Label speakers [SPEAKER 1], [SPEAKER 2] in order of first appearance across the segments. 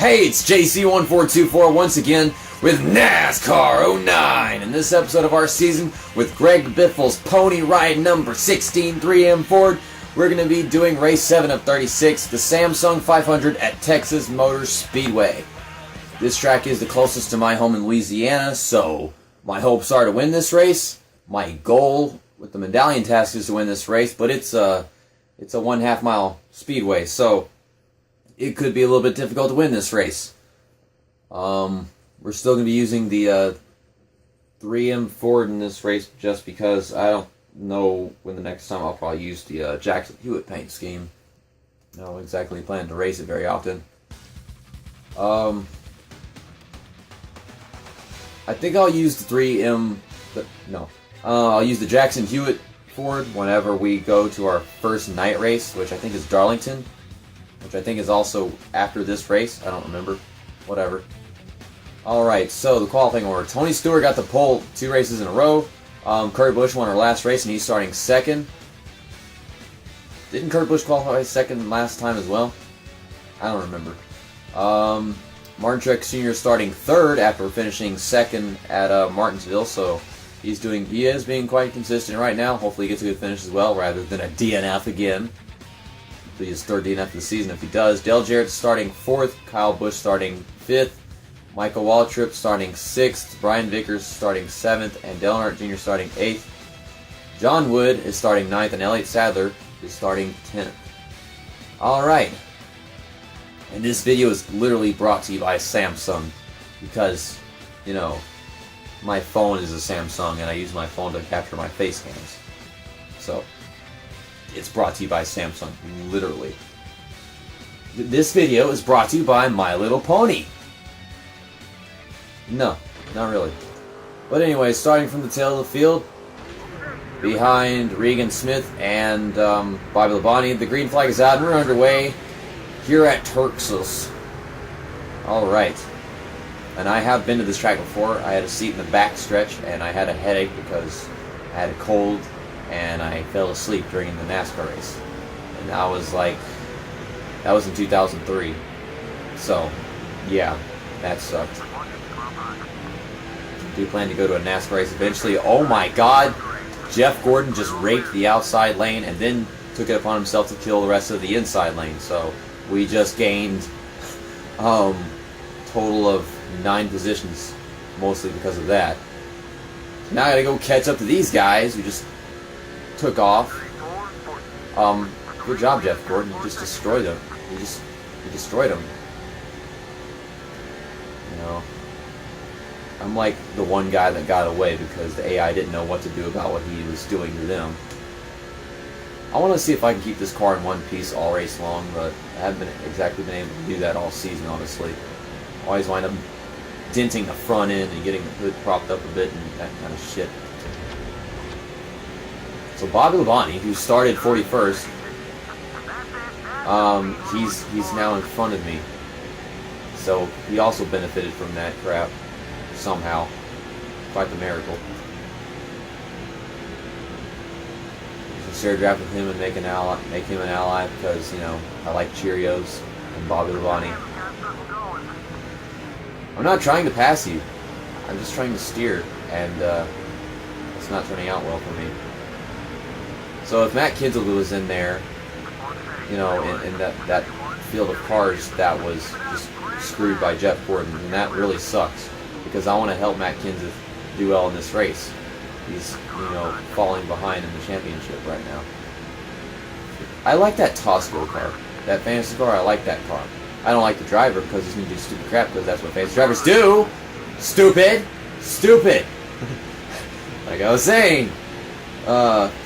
[SPEAKER 1] Hey, it's JC1424 once again with NASCAR 09. In this episode of our season with Greg Biffle's Pony Ride number 16 3M Ford, we're going to be doing race 7 of 36, the Samsung 500 at Texas Motor Speedway. This track is the closest to my home in Louisiana, so my hopes are to win this race. My goal with the medallion task is to win this race, but it's a 1/2 mile speedway, so it could be a little bit difficult to win this race. We're still going to be using the 3M Ford in this race just because I don't know when the next time I'll probably use the Jackson Hewitt paint scheme. I don't exactly plan to race it very often. I think I'll use the 3M... I'll use the Jackson Hewitt Ford whenever we go to our first night race, which I think is Darlington, which I think is also after this race. I don't remember. Whatever. Alright, so the qualifying order. Tony Stewart got the pole 2 races in a row. Kurt Busch won our last race, and he's starting second. Didn't Kurt Busch qualify second last time as well? I don't remember. Martin Truex Sr. starting third after finishing second at Martinsville, so he is being quite consistent right now. Hopefully he gets a good finish as well, rather than a DNF again. Hopefully his third DNF of the season if he does. Dale Jarrett starting 4th, Kyle Busch starting 5th, Michael Waltrip starting 6th, Brian Vickers starting 7th, and Dale Earnhardt Jr. starting 8th. John Wood is starting 9th, and Elliott Sadler is starting 10th. Alright. And this video is literally brought to you by Samsung, because, you know, my phone is a Samsung, and I use my phone to capture my face cams. So, it's brought to you by Samsung, literally. This video is brought to you by My Little Pony. No, not really. But anyway, starting from the tail of the field, behind Regan Smith and Bobby Labonte, the green flag is out, and we're underway here at Texas. Alright. And I have been to this track before. I had a seat in the back stretch, and I had a headache because I had a cold, and I fell asleep during the NASCAR race. And that was in 2003. So, yeah, that sucked. I do plan to go to a NASCAR race eventually. Oh my god! Jeff Gordon just raped the outside lane and then took it upon himself to kill the rest of the inside lane. So, we just gained total of 9 positions, mostly because of that. Now I gotta go catch up to these guys who just took off. Good job, Jeff Gordon. You just destroyed them. You destroyed them. You know, I'm like the one guy that got away because the AI didn't know what to do about what he was doing to them. I want to see if I can keep this car in one piece all race long, but I haven't exactly been able to do that all season, honestly. Always wind up denting the front end and getting the hood propped up a bit and that kind of shit. So Bobby Labonte, who started 41st, he's now in front of me. So he also benefited from that crap somehow. Quite the miracle. Share a draft with him and make him an ally because, you know, I like Cheerios and Bobby Labonte. I'm not trying to pass you. I'm just trying to steer, and it's not turning out well for me. So if Matt Kinzel was in there, you know, in that field of cars that was just screwed by Jeff Gordon, and that really sucks because I want to help Matt Kenseth do well in this race. He's, you know, falling behind in the championship right now. I like that Tosco car. That fantasy car, I like that car. I don't like the driver because he's going to do stupid crap because that's what fantasy drivers do. Stupid. Stupid. Like I was saying,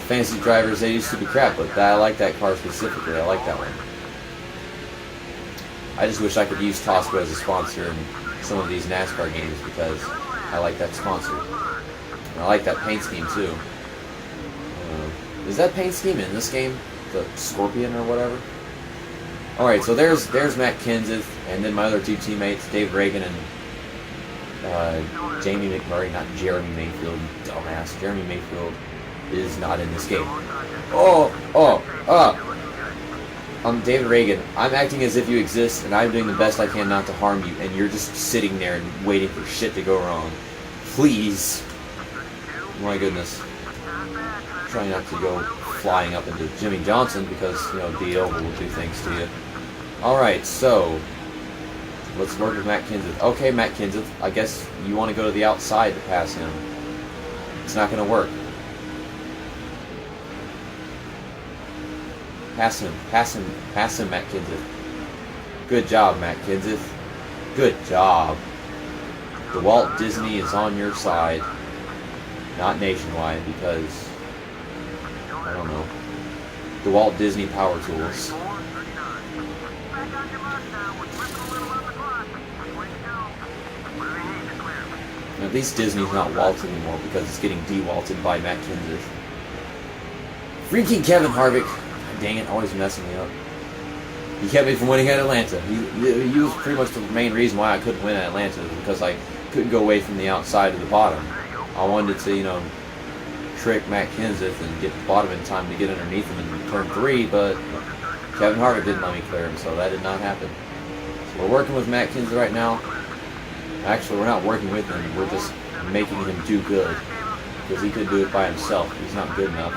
[SPEAKER 1] fantasy drivers, they do stupid crap, but I like that car specifically. I like that one. I just wish I could use Tosco as a sponsor in some of these NASCAR games because I like that sponsor. And I like that paint scheme too. Is that paint scheme in this game? The Scorpion or whatever? Alright, so there's Matt Kenseth, and then my other 2 teammates, Dave Reagan and Jamie McMurray, not Jeremy Mayfield, you dumbass. Jeremy Mayfield is not in this game. David Reagan, I'm acting as if you exist, and I'm doing the best I can not to harm you, and you're just sitting there and waiting for shit to go wrong. Please. My goodness. I'm trying not to go flying up into Jimmy Johnson because, you know, D.O. will do things to you. Alright, so let's work with Matt Kenseth. Okay, Matt Kenseth, I guess you want to go to the outside to pass him. It's not going to work. Pass him, Matt Kenseth. Good job, Matt Kenseth. Good job. The Walt Disney is on your side. Not Nationwide, because, I don't know. The Walt Disney Power Tools. At least Disney's not Walt anymore because it's getting de-Walted by Matt Kenseth. Freaking Kevin Harvick. God dang it, always messing me up. He kept me from winning at Atlanta. He was pretty much the main reason why I couldn't win at Atlanta, because I couldn't go away from the outside to the bottom. I wanted to, you know, trick Matt Kenseth and get the bottom in time to get underneath him in turn 3, but Kevin Harvick didn't let me clear him, so that did not happen. So we're working with Matt Kenseth right now. Actually, we're not working with him, we're just making him do good, because he couldn't do it by himself. He's not good enough.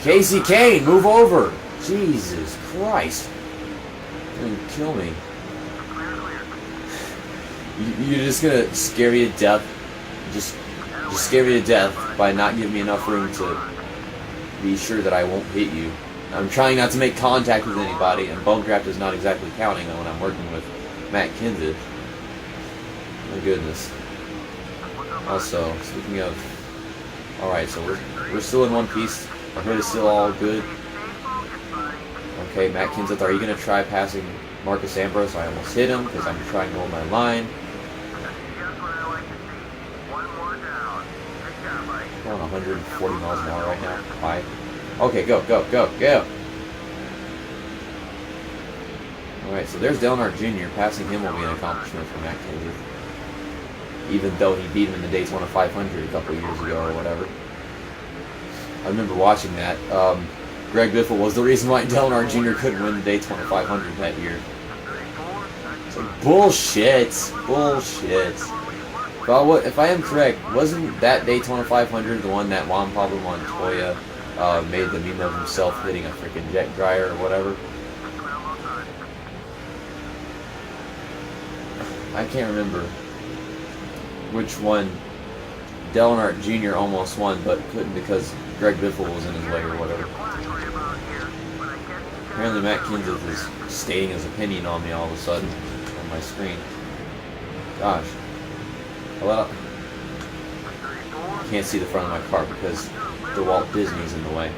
[SPEAKER 1] Casey Kane, move over! Jesus Christ. You're gonna kill me. You're just gonna scare me to death. Just scare me to death by not giving me enough room to be sure that I won't hit you. I'm trying not to make contact with anybody, and Bonecraft is not exactly counting when I'm working with Matt Kenseth. My goodness. Also, speaking of... Alright, so we're still in one piece. Our hood is still all good. Okay, Matt Kenseth, are you going to try passing Marcus Ambrose? I almost hit him because I'm trying to hold my line. Going 140 miles an hour right now. Bye. Okay, go. Alright, so there's Dale Earnhardt Jr. Passing him will be an accomplishment for Matt Kenseth. Even though he beat him in the Daytona 500 a couple of years ago or whatever. I remember watching that. Greg Biffle was the reason why Dale Earnhardt Jr. couldn't win the Daytona 500 that year. It's like, bullshit. But if I am correct, wasn't that Daytona 500 the one that Juan Pablo Montoya made the meme of himself hitting a freaking jet dryer or whatever? I can't remember which one Dale Earnhardt Jr. almost won, but couldn't because Greg Biffle was in his way or whatever. Apparently Matt Kenseth is stating his opinion on me all of a sudden on my screen. Gosh. Well, I can't see the front of my car because the Walt Disney's in the way.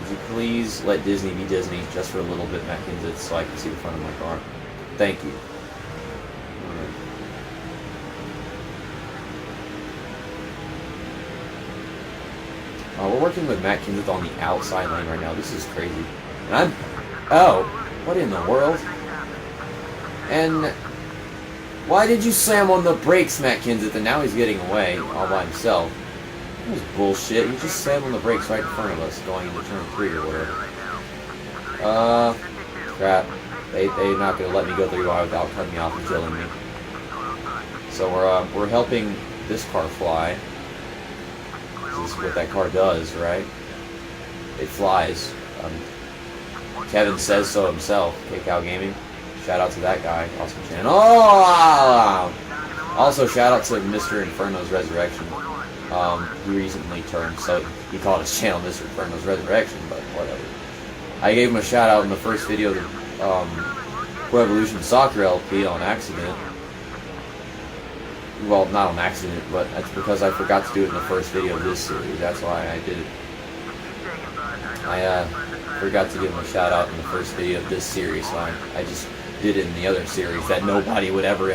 [SPEAKER 1] Could you please let Disney be Disney just for a little bit, Matt Kenseth, so I can see the front of my car? Thank you. We're working with Matt Kenseth on the outside lane right now. This is crazy. And oh, what in the world? And why did you slam on the brakes, Matt Kenseth, and now he's getting away all by himself? That was bullshit. You just slammed on the brakes right in front of us going into turn 3 or whatever. Crap. They're not going to let me go through without cutting me off and killing me. So we're helping this car fly. This is what that car does, right? It flies. Kevin says so himself. KCal Gaming. Shout out to that guy. Awesome channel. Oh! Also, shout out to Mr. Inferno's Resurrection. He recently turned, so he called his channel Mr. Inferno's Resurrection, but whatever. I gave him a shout out in the first video of the Pro Evolution Soccer LP on accident. Well, not on accident, but that's because I forgot to do it in the first video of this series. That's why I did it. I forgot to give him a shout out in the first video of this series, so I just did it in the other series that nobody would ever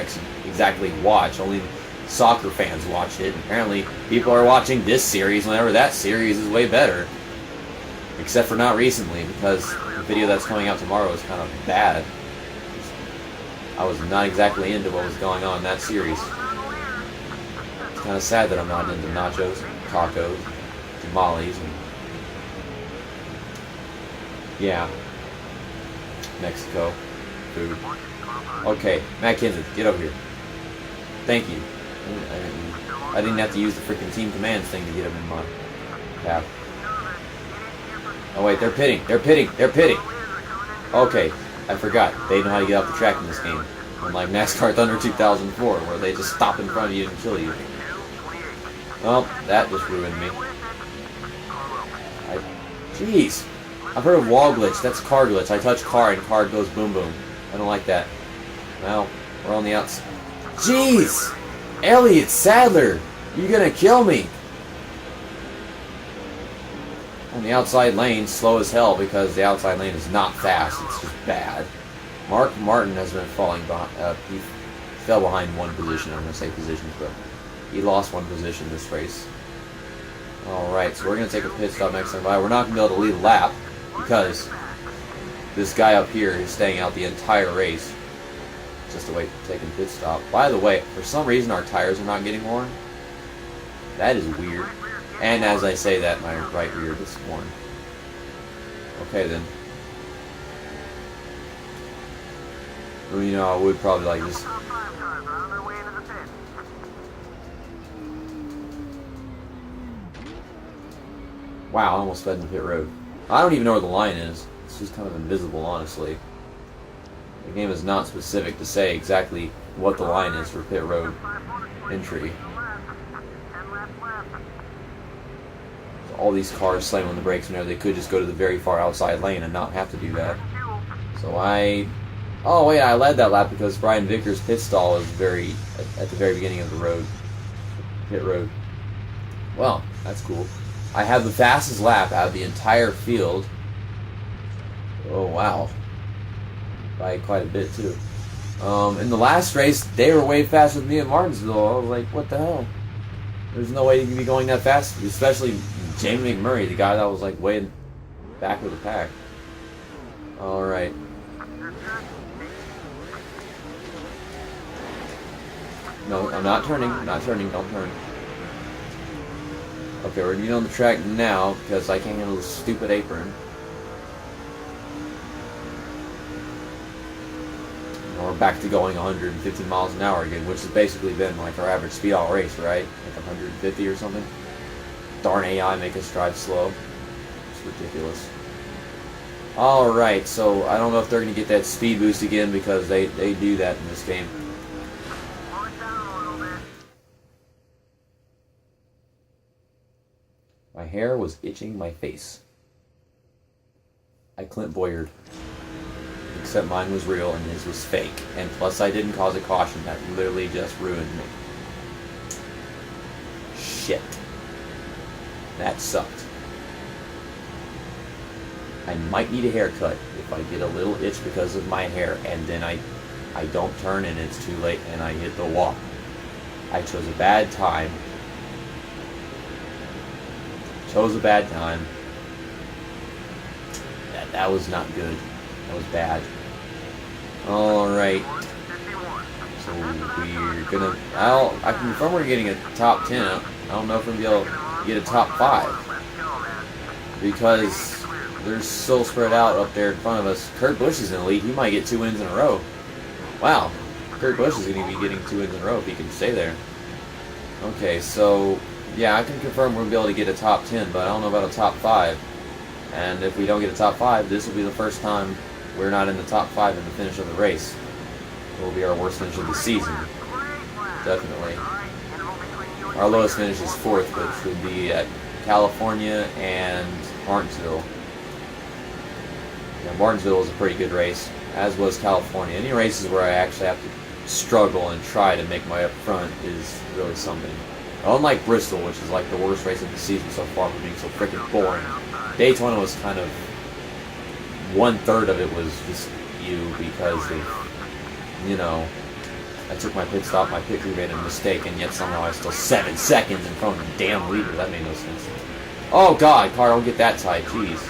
[SPEAKER 1] exactly watch. Only soccer fans watch it. And apparently, people are watching this series whenever that series is way better. Except for not recently, because the video that's coming out tomorrow is kind of bad. I was not exactly into what was going on in that series. It's kind of sad that I'm not into nachos, tacos, tamales. Yeah. Mexico. Food. Okay, Matt Kinson, get over here. Thank you. I didn't have to use the freaking team commands thing to get him in my path. Oh wait, they're pitting. They're pitting. They're pitting. Okay, I forgot. They know how to get off the track in this game. Unlike NASCAR Thunder 2004, where they just stop in front of you and kill you. Well, that just ruined me. Jeez. I've heard of wall glitch. That's car glitch. I touch car and car goes boom boom. I don't like that. Well, we're on the outside. Jeez! Elliott Sadler! You're gonna kill me! On the outside lane, slow as hell because the outside lane is not fast. It's just bad. Mark Martin has been falling behind. He fell behind one position. I'm gonna say positions, but he lost one position this race. Alright, so we're gonna take a pit stop next time by. We're not gonna be able to lead a lap because this guy up here is staying out the entire race just to wait for taking pit stop. By the way, for some reason our tires are not getting worn. That is weird. And as I say that, my right rear is worn. Okay then. Well, you know, I would probably like just... Wow, I almost sped in the pit road. I don't even know where the line is. It's just kind of invisible, honestly. The game is not specific to say exactly what the line is for pit road entry. So all these cars slam on the brakes whenever they could just go to the very far outside lane and not have to do that. So oh wait, I led that lap because Brian Vickers' pit stall is at the very beginning of the road. Pit road. Well, that's cool. I have the fastest lap out of the entire field. Oh wow. By quite a bit too. In the last race, they were way faster than me at Martinsville. I was like, what the hell? There's no way you can be going that fast. Especially Jamie McMurray, the guy that was like way back with the pack. Alright. No, I'm not turning. I'm not turning. Don't turn. Okay, we're getting on the track now because I can't handle this stupid apron. And we're back to going 150 miles an hour again, which has basically been like our average speed all race, right? Like 150 or something. Darn AI make us drive slow. It's ridiculous. Alright, so I don't know if they're going to get that speed boost again because they do that in this game. My hair was itching my face. I Clint Boyered. Except mine was real and his was fake. And plus I didn't cause a caution. That literally just ruined me. Shit. That sucked. I might need a haircut if I get a little itch because of my hair and then I don't turn and it's too late and I hit the wall. I chose a bad time. Chose a bad time. That was not good. That was bad. Alright. So we're gonna... I can confirm we're getting a top 10. I don't know if we're gonna be able to get a top 5. Because they're so spread out up there in front of us. Kurt Busch is in the lead. He might get 2 wins in a row. Wow. Kurt Busch is going to be getting 2 wins in a row if he can stay there. Okay, so... yeah, I can confirm we'll be able to get a top 10, but I don't know about a top 5. And if we don't get a top 5, this will be the first time we're not in the top 5 in the finish of the race. It will be our worst finish of the season. Definitely. Our lowest finish is 4th, which would be at California and Martinsville. Yeah, Martinsville was a pretty good race, as was California. Any races where I actually have to struggle and try to make my way up front is really something. Unlike Bristol, which is like the worst race of the season so far for being so freaking boring. Daytona was kind of 1/3 of it was just you because of, you know, I took my pit stop, my pit crew made a mistake, and yet somehow I was still 7 seconds in front of the damn leader. That made no sense. Oh god, car, don't get that tight, jeez.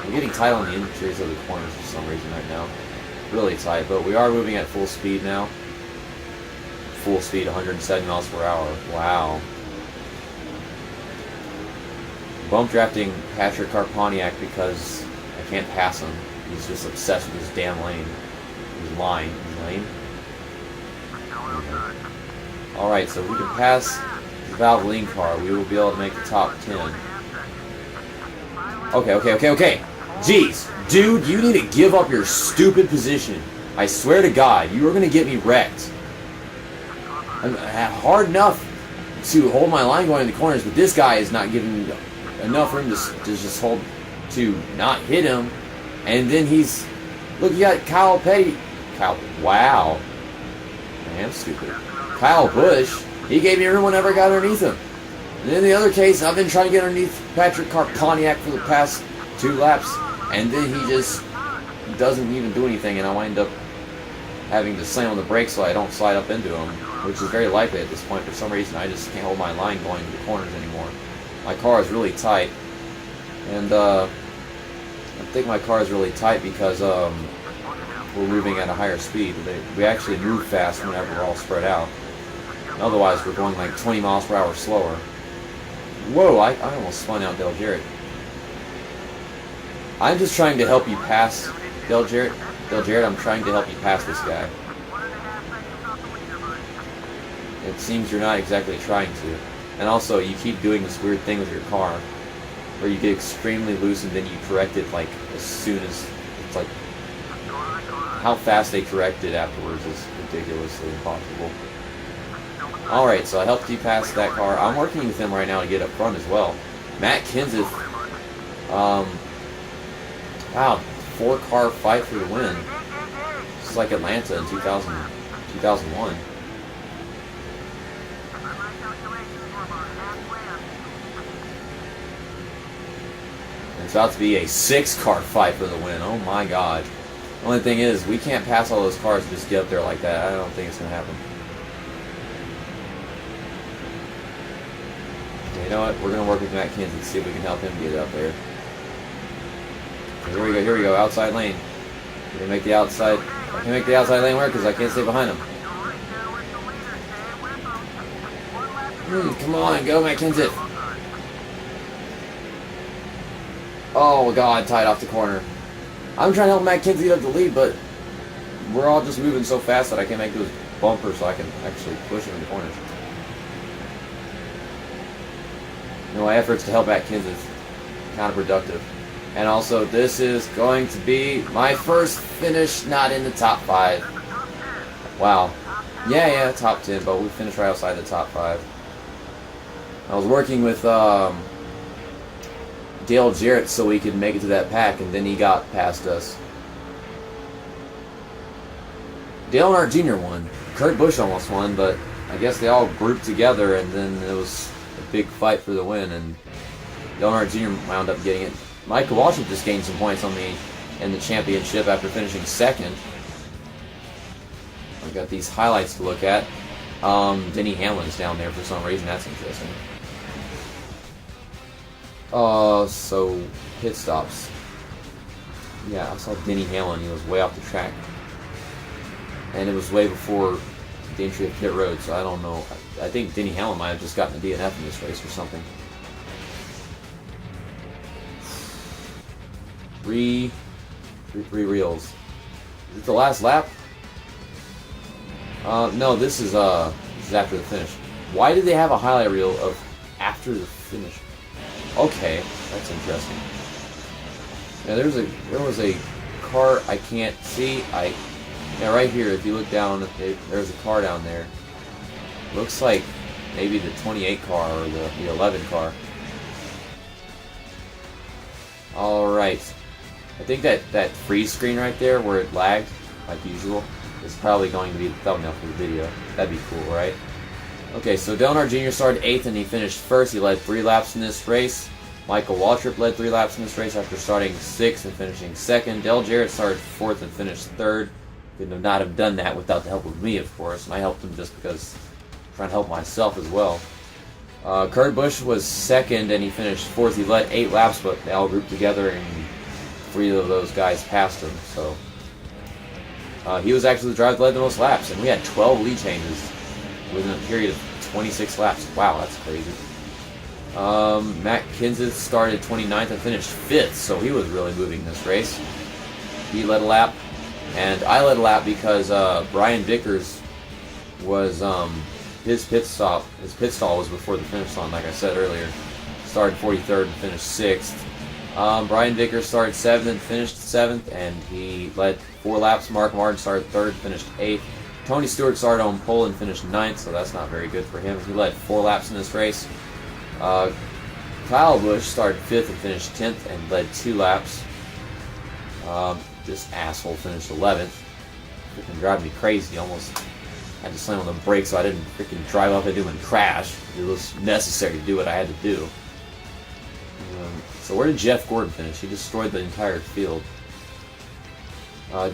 [SPEAKER 1] I'm getting tight on the interiors of the corners for some reason right now. Really tight, but we are moving at full speed now. Full speed, 170 miles per hour. Wow. bump drafting Patrick Carponiak because I can't pass him. He's just obsessed with his damn lane. His line. His lane. Alright, so if we can pass the Valvoline car, we will be able to make the top 10. Okay. Jeez, dude, you need to give up your stupid position. I swear to God, you are going to get me wrecked. I'm hard enough to hold my line going in the corners, but this guy is not giving me enough room to just hold, to not hit him. And then he's, look, you got Kyle Petty. Wow. I am stupid. Kyle Busch, he gave me room whenever I got underneath him. And in the other case, I've been trying to get underneath Patrick Carponiak for the past 2 laps, and then he just doesn't even do anything, and I wind up having to slam on the brakes so I don't slide up into him, which is very likely at this point. For some reason, I just can't hold my line going to the corners anymore. My car is really tight, and I think my car is really tight because we're moving at a higher speed. We actually move fast whenever we're all spread out. Otherwise, we're going like 20 miles per hour slower. Whoa, I almost spun out Dale Jarrett. I'm just trying to help you pass Dale Jarrett. Dale Jarrett, I'm trying to help you pass this guy. It seems you're not exactly trying to. And also, you keep doing this weird thing with your car, where you get extremely loose and then you correct it like as soon as, it's like, how fast they correct it afterwards is ridiculously impossible. Alright, so I helped you pass that car. I'm working with him right now to get up front as well. Matt Kenseth, wow, 4-car fight for the win. Just like Atlanta in 2001. It's about to be a 6-car fight for the win. Oh my God. The only thing is, we can't pass all those cars and just get up there like that. I don't think it's going to happen. You know what? We're going to work with Matt Kenseth and see if we can help him get up there. Here we go, outside lane. Can I make the outside? I can make the outside lane work because I can't stay behind him. Come on, go Matt Kenseth. Oh God, tied off the corner. I'm trying to help Matt Kenseth get up the lead, but we're all just moving so fast that I can't make those bumpers so I can actually push him in the corners. You know, my efforts to help Matt Kenseth counterproductive. And also, this is going to be my first finish not in the top 5. Wow. Yeah, top 10, but we finished right outside the top 5. I was working with Dale Jarrett so we could make it to that pack, and then he got past us. Dale Earnhardt Jr. won. Kurt Busch almost won, but I guess they all grouped together, and then it was a big fight for the win, and Dale Earnhardt Jr. wound up getting it. Mike Kowalczyk just gained some points on me in the championship after finishing 2nd. I've got these highlights to look at. Denny Hamlin's down there for some reason. That's interesting. So pit stops. Yeah, I saw Denny Hamlin. He was way off the track, and it was way before the entry of pit road. So I don't know. I think Denny Hamlin might have just gotten a DNF in this race or something. Three reels. Is it the last lap? No, this is after the finish. Why did they have a highlight reel of after the finish? Okay, that's interesting. Yeah, there was a car I can't see. Yeah, right here. If you look down, there's a car down there. Looks like maybe the 28 car or the 11 car. All right. I think that freeze screen right there where it lagged, like usual, is probably going to be the thumbnail for the video. That'd be cool, right? Okay, so Dale Earnhardt Jr. started 8th and he finished 1st. He led 3 laps in this race. Michael Waltrip led 3 laps in this race after starting 6th and finishing 2nd. Dale Jarrett started 4th and finished 3rd. Could not have done that without the help of me, of course, and I helped him just because I'm trying to help myself as well. Kurt Busch was 2nd and he finished 4th. He led 8 laps, but they all grouped together and 3 of those guys passed him, so he was actually the driver that led the most laps, and we had 12 lead changes within a period of 26 laps. Wow, that's crazy. Matt Kenseth started 29th and finished 5th, so he was really moving this race. He led a lap, and I led a lap because Brian Vickers was his pit stall was before the finish line, like I said earlier. Started 43rd and finished 6th. Brian Vickers started 7th and finished 7th, and he led 4 laps. Mark Martin started 3rd, finished 8th. Tony Stewart started on pole and finished 9th, so that's not very good for him. He led 4 laps in this race. Kyle Busch started 5th and finished 10th and led 2 laps. This asshole finished 11th. Freaking drive me crazy. Almost had to slam on the brakes so I didn't freaking drive up into him and crash. It was necessary to do what I had to do. So where did Jeff Gordon finish? He destroyed the entire field.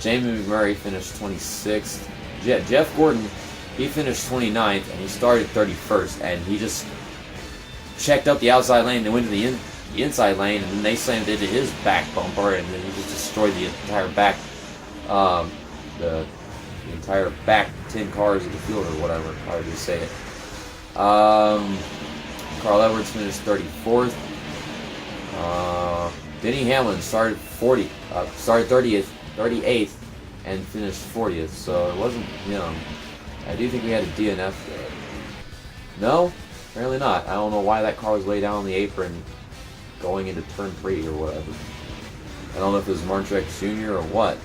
[SPEAKER 1] Jamie McMurray finished 26th. Jeff Gordon, he finished 29th, and he started 31st, and he just checked up the outside lane and went to the inside lane, and then they slammed into his back bumper, and then he just destroyed the entire back, the entire back 10 cars of the field, or whatever, however you say it. Carl Edwards finished 34th. Denny Hamlin started 38th, and finished 40th, so it wasn't him. I do think we had a DNF there. No? Apparently not. I don't know why that car was laid down on the apron going into turn 3 or whatever. I don't know if it was Martin Truex Jr. or what.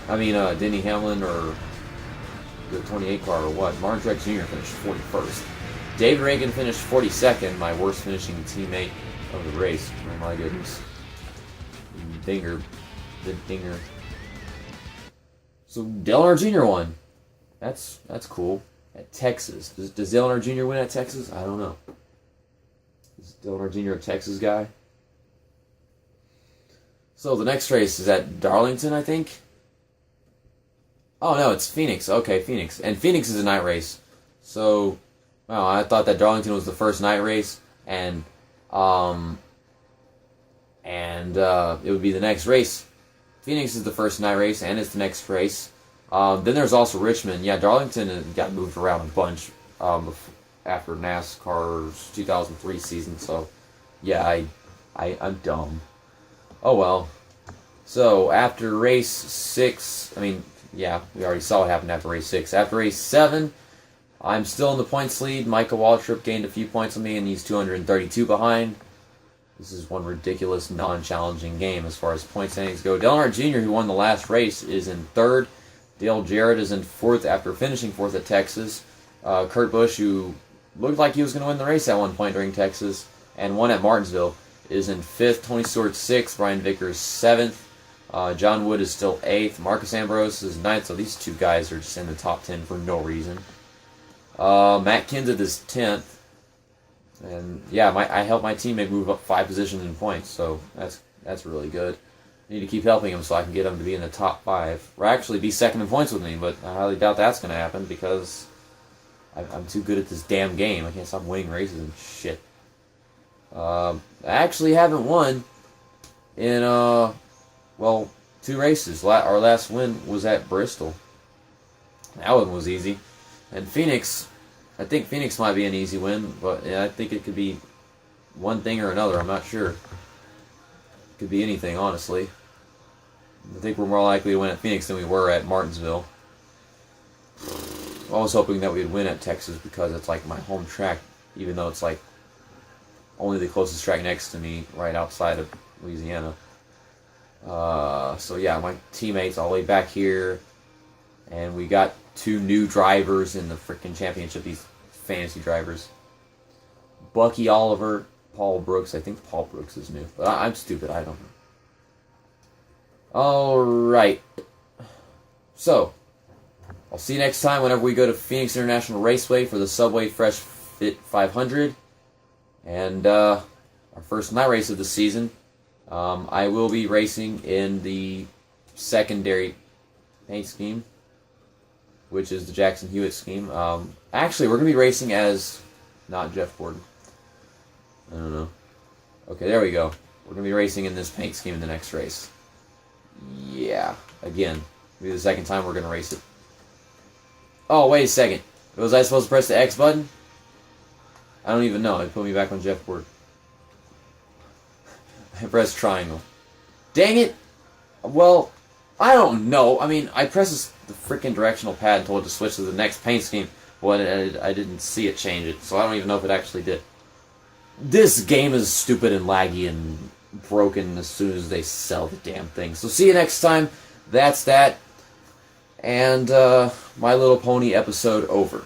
[SPEAKER 1] I mean, Denny Hamlin or the 28 car or what. Martin Truex Jr. finished 41st. David Ragan finished 42nd, my worst finishing teammate of the race. Oh my goodness. The dinger. So Dale Earnhardt Jr. won. That's cool. At Texas. Does Dale Earnhardt Jr. win at Texas? I don't know. Is Dale Earnhardt Jr. a Texas guy? So the next race is at Darlington, I think. Oh no, it's Phoenix. Okay, Phoenix. And Phoenix is a night race. So, wow, I thought that Darlington was the first night race, and it would be the next race. Phoenix is the first night race, and it's the next race. Then there's also Richmond. Yeah, Darlington got moved around a bunch after NASCAR's 2003 season. So, yeah, I'm dumb. Oh well. So after race 6, I mean, yeah, we already saw what happened after race 6. After race 7, I'm still in the points lead. Michael Waltrip gained a few points on me, and he's 232 behind. This is one ridiculous, non-challenging game as far as point standings go. Dale Earnhardt Jr., who won the last race, is in 3rd. Dale Jarrett is in 4th after finishing 4th at Texas. Kurt Busch, who looked like he was going to win the race at one point during Texas and won at Martinsville, is in 5th. Tony Stewart 6th. Brian Vickers 7th. John Wood is still 8th. Marcus Ambrose is 9th. So these two guys are just in the top 10 for no reason. Matt Kenseth is 10th. And yeah, I helped my teammate move up 5 positions in points, so that's really good. I need to keep helping him so I can get him to be in the top 5, or actually be second in points with me. But I highly doubt that's going to happen because I'm too good at this damn game. I can't stop winning races and shit. I actually haven't won in 2 races. Our last win was at Bristol. That one was easy, and Phoenix. I think Phoenix might be an easy win, but yeah, I think it could be one thing or another. I'm not sure. It could be anything, honestly. I think we're more likely to win at Phoenix than we were at Martinsville. I was hoping that we'd win at Texas because it's like my home track, even though it's like only the closest track next to me, right outside of Louisiana. So yeah, my teammates all the way back here, and we got 2 new drivers in the freaking championship, these fantasy drivers. Bucky Oliver, Paul Brooks. I think Paul Brooks is new, but I'm stupid, I don't know. Alright. So, I'll see you next time whenever we go to Phoenix International Raceway for the Subway Fresh Fit 500. And our first night race of the season. I will be racing in the secondary paint scheme, which is the Jackson Hewitt scheme. Actually, we're going to be racing as not Jeff Gordon. I don't know. Okay, there we go. We're going to be racing in this paint scheme in the next race. Yeah. Again, it'll be the second time we're going to race it. Oh, wait a second. Was I supposed to press the X button? I don't even know. It put me back on Jeff Word. I pressed triangle. Dang it! Well, I don't know. I mean, I pressed the freaking directional pad and told it to switch to the next paint scheme, but I didn't see it change it, so I don't even know if it actually did. This game is stupid and laggy and broken as soon as they sell the damn thing. So see you next time. That's that. And My Little Pony episode over.